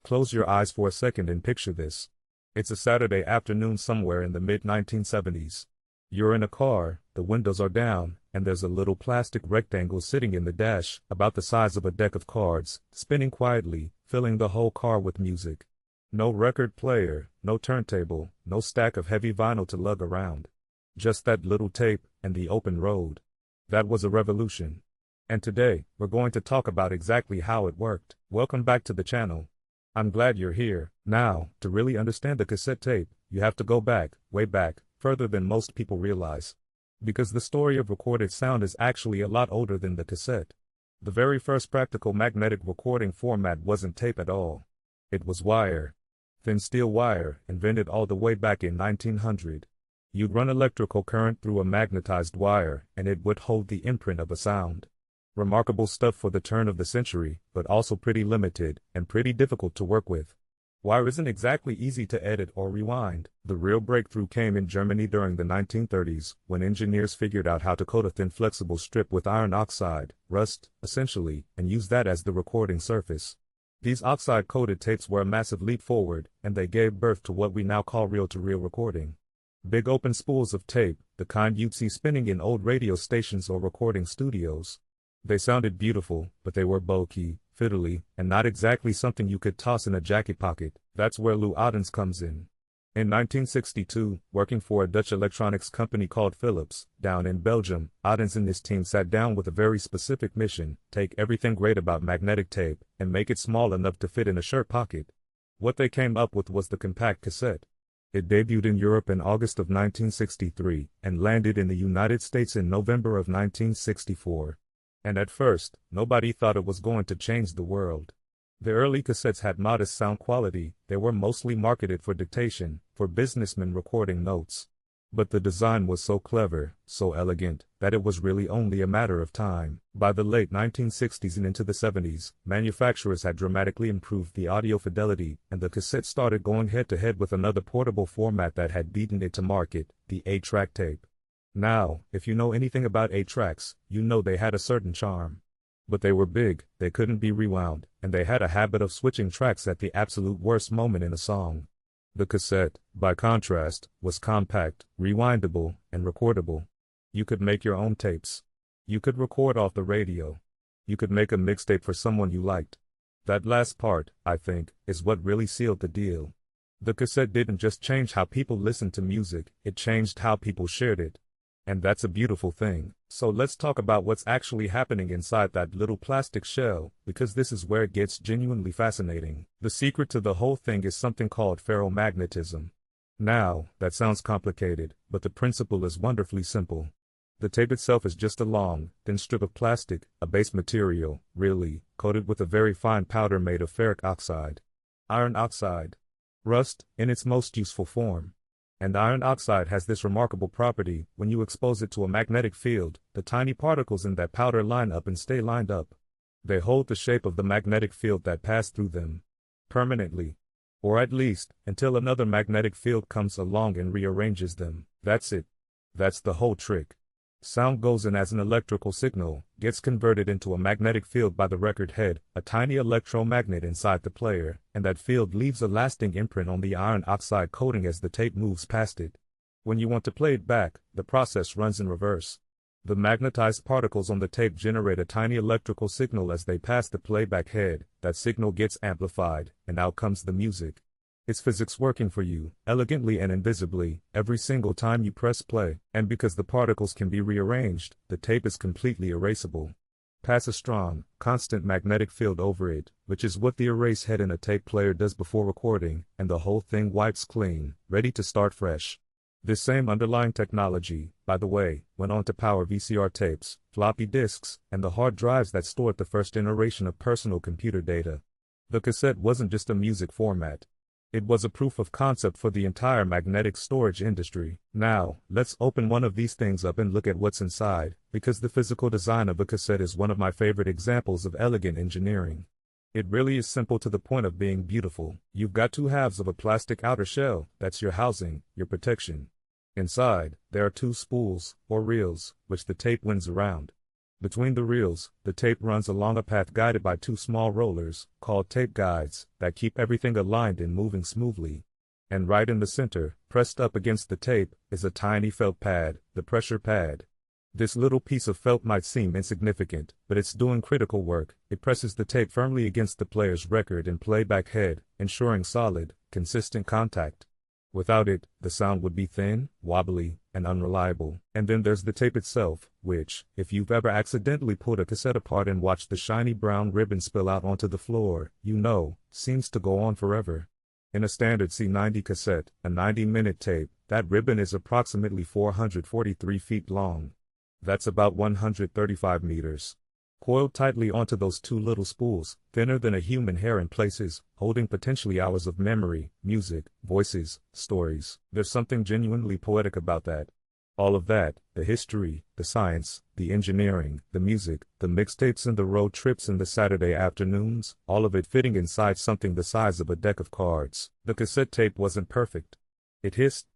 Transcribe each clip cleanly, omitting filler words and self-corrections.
Close your eyes for a second and picture this. It's a Saturday afternoon somewhere in the mid-1970s. You're in a car, the windows are down, and there's a little plastic rectangle sitting in the dash, about the size of a deck of cards, spinning quietly, filling the whole car with music. No record player, no turntable, no stack of heavy vinyl to lug around. Just that little tape and the open road. That was a revolution. And today, we're going to talk about exactly how it worked. Welcome back to the channel. I'm glad you're here. Now, to really understand the cassette tape, you have to go back, way back, further than most people realize. Because the story of recorded sound is actually a lot older than the cassette. The very first practical magnetic recording format wasn't tape at all. It was wire. Thin steel wire, invented all the way back in 1900. You'd run electrical current through a magnetized wire, and it would hold the imprint of a sound. Remarkable stuff for the turn of the century, but also pretty limited, and pretty difficult to work with. Wire isn't exactly easy to edit or rewind. The real breakthrough came in Germany during the 1930s, when engineers figured out how to coat a thin flexible strip with iron oxide, rust, essentially, and use that as the recording surface. These oxide-coated tapes were a massive leap forward, and they gave birth to what we now call reel-to-reel recording. Big open spools of tape, the kind you'd see spinning in old radio stations or recording studios. They sounded beautiful, but they were bulky, fiddly, and not exactly something you could toss in a jacket pocket. That's where Lou Ottens comes in. In 1962, working for a Dutch electronics company called Philips, down in Belgium, Ottens and his team sat down with a very specific mission: take everything great about magnetic tape, and make it small enough to fit in a shirt pocket. What they came up with was the compact cassette. It debuted in Europe in August of 1963, and landed in the United States in November of 1964. And at first, nobody thought it was going to change the world. The early cassettes had modest sound quality. They were mostly marketed for dictation, for businessmen recording notes. But the design was so clever, so elegant, that it was really only a matter of time. By the late 1960s and into the 70s, manufacturers had dramatically improved the audio fidelity, and the cassette started going head-to-head with another portable format that had beaten it to market, the 8-track tape. Now, if you know anything about 8-tracks, you know they had a certain charm. But they were big, they couldn't be rewound, and they had a habit of switching tracks at the absolute worst moment in a song. The cassette, by contrast, was compact, rewindable, and recordable. You could make your own tapes. You could record off the radio. You could make a mixtape for someone you liked. That last part, I think, is what really sealed the deal. The cassette didn't just change how people listened to music, it changed how people shared it. And that's a beautiful thing. So let's talk about what's actually happening inside that little plastic shell, because this is where it gets genuinely fascinating. The secret to the whole thing is something called ferromagnetism. Now, that sounds complicated, but the principle is wonderfully simple. The tape itself is just a long, thin strip of plastic, a base material, really, coated with a very fine powder made of ferric oxide. Iron oxide. Rust, in its most useful form. And iron oxide has this remarkable property: when you expose it to a magnetic field, the tiny particles in that powder line up and stay lined up. They hold the shape of the magnetic field that passed through them. Permanently. Or at least, until another magnetic field comes along and rearranges them. That's it. That's the whole trick. Sound goes in as an electrical signal, gets converted into a magnetic field by the record head, a tiny electromagnet inside the player, and that field leaves a lasting imprint on the iron oxide coating as the tape moves past it. When you want to play it back, the process runs in reverse. The magnetized particles on the tape generate a tiny electrical signal as they pass the playback head. That signal gets amplified, and out comes the music. It's physics working for you, elegantly and invisibly, every single time you press play. And because the particles can be rearranged, the tape is completely erasable. Pass a strong, constant magnetic field over it, which is what the erase head in a tape player does before recording, and the whole thing wipes clean, ready to start fresh. This same underlying technology, by the way, went on to power VCR tapes, floppy disks, and the hard drives that stored the first generation of personal computer data. The cassette wasn't just a music format. It was a proof of concept for the entire magnetic storage industry. Now, let's open one of these things up and look at what's inside, because the physical design of a cassette is one of my favorite examples of elegant engineering. It really is simple to the point of being beautiful. You've got two halves of a plastic outer shell, that's your housing, your protection. Inside, there are two spools, or reels, which the tape winds around. Between the reels, the tape runs along a path guided by two small rollers, called tape guides, that keep everything aligned and moving smoothly. And right in the center, pressed up against the tape, is a tiny felt pad, the pressure pad. This little piece of felt might seem insignificant, but it's doing critical work. It presses the tape firmly against the player's record and playback head, ensuring solid, consistent contact. Without it, the sound would be thin, wobbly, and unreliable. And then there's the tape itself, which, if you've ever accidentally pulled a cassette apart and watched the shiny brown ribbon spill out onto the floor, you know, seems to go on forever. In a standard C90 cassette, a 90-minute tape, that ribbon is approximately 443 feet long. That's about 135 meters. Coiled tightly onto those two little spools, thinner than a human hair in places, holding potentially hours of memory, music, voices, stories. There's something genuinely poetic about that. All of that, the history, the science, the engineering, the music, the mixtapes and the road trips and the Saturday afternoons, all of it fitting inside something the size of a deck of cards. The cassette tape wasn't perfect. It hissed.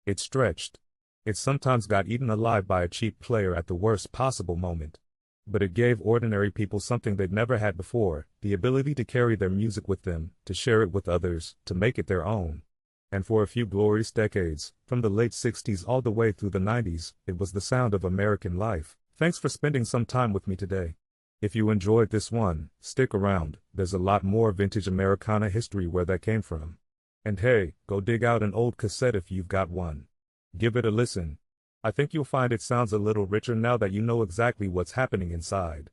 It stretched. It sometimes got eaten alive by a cheap player at the worst possible moment. But it gave ordinary people something they'd never had before, the ability to carry their music with them, to share it with others, to make it their own. And for a few glorious decades, from the late 60s all the way through the 90s, it was the sound of American life. Thanks for spending some time with me today. If you enjoyed this one, stick around, there's a lot more vintage Americana history where that came from. And hey, go dig out an old cassette if you've got one. Give it a listen. I think you'll find it sounds a little richer now that you know exactly what's happening inside.